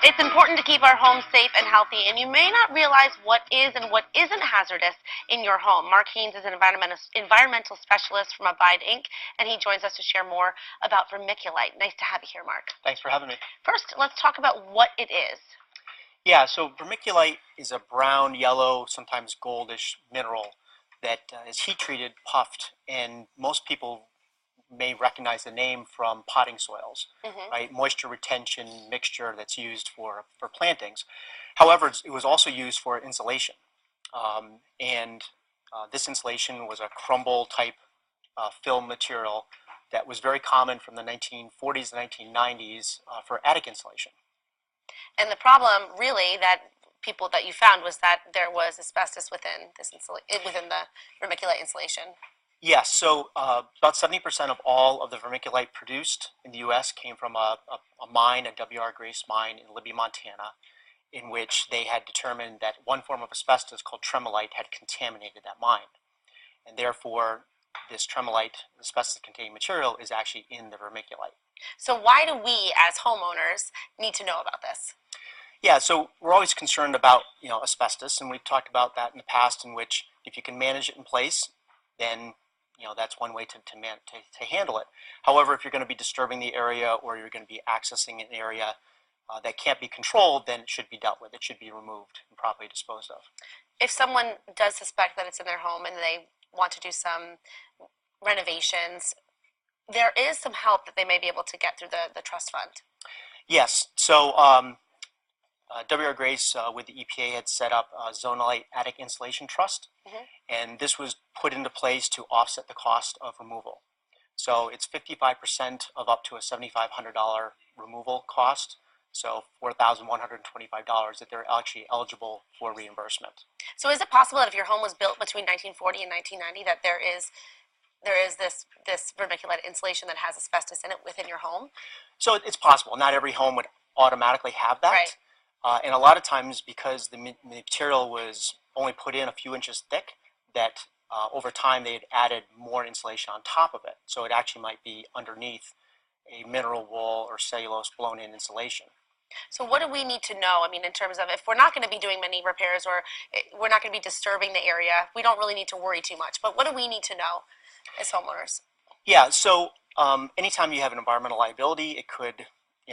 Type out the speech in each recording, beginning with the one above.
It's important to keep our homes safe and healthy, and you may not realize what is and what isn't hazardous in your home. Mark Haynes is an environmental specialist from Abide Inc., and he joins us to share more about vermiculite. Nice to have you here, Mark. Thanks for having me. First, let's talk about what it is. Yeah, so vermiculite is a brown, yellow, sometimes goldish mineral that is heat-treated, puffed, and most people may recognize the name from potting soils, right? Moisture retention mixture that's used for plantings. However, it was also used for insulation. This insulation was a crumble type film material that was very common from the 1940s and 1990s for attic insulation. And the problem, really, that you found was that there was asbestos within within the vermiculite insulation. Yes, so about 70% of all of the vermiculite produced in the U.S. came from a mine, a W.R. Grace mine in Libby, Montana, in which they had determined that one form of asbestos called tremolite had contaminated that mine. And therefore, this tremolite, asbestos-containing material, is actually in the vermiculite. So why do we, as homeowners, need to know about this? Yeah, so we're always concerned about asbestos, and we've talked about that in the past, in which if you can manage it in place, then that's one way to handle it. However, if you're going to be disturbing the area or you're going to be accessing an area that can't be controlled, then it should be dealt with. It should be removed and properly disposed of. If someone does suspect that it's in their home and they want to do some renovations, there is some help that they may be able to get through the trust fund. Yes. So W.R. Grace with the EPA had set up a Zonalite Attic Insulation Trust, and this was put into place to offset the cost of removal. So it's 55% of up to a $7,500 removal cost, so $4,125 that they're actually eligible for reimbursement. So is it possible that if your home was built between 1940 and 1990 that there is this vermiculite insulation that has asbestos in it within your home? So it's possible. Not every home would automatically have that. Right. And a lot of times, because the material was only put in a few inches thick, that over time they had added more insulation on top of it. So it actually might be underneath a mineral wool or cellulose blown in insulation. So what do we need to know? I mean, in terms of if we're not going to be doing many repairs or we're not going to be disturbing the area, we don't really need to worry too much. But what do we need to know as homeowners? Yeah, so anytime you have an environmental liability, it could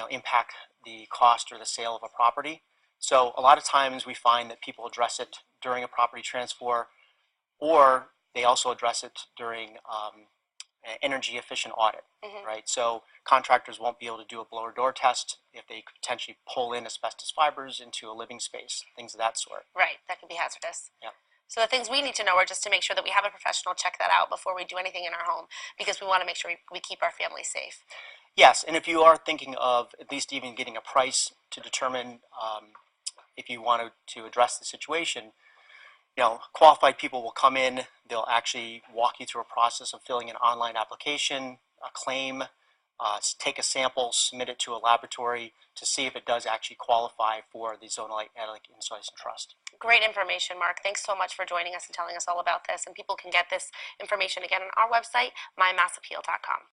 impact the cost or the sale of a property. So a lot of times we find that people address it during a property transfer, or they also address it during an energy efficient audit, right? So contractors won't be able to do a blower door test if they could potentially pull in asbestos fibers into a living space, things of that sort. Right, that could be hazardous. Yeah. So the things we need to know are just to make sure that we have a professional check that out before we do anything in our home, because we want to make sure we keep our family safe. Yes, and if you are thinking of at least even getting a price to determine if you wanted to address the situation, qualified people will come in, they'll actually walk you through a process of filling an online application, a claim, take a sample, submit it to a laboratory to see if it does actually qualify for the Zonalite Attic Insulation Trust. Great information, Mark. Thanks so much for joining us and telling us all about this. And people can get this information again on our website, mymassappeal.com.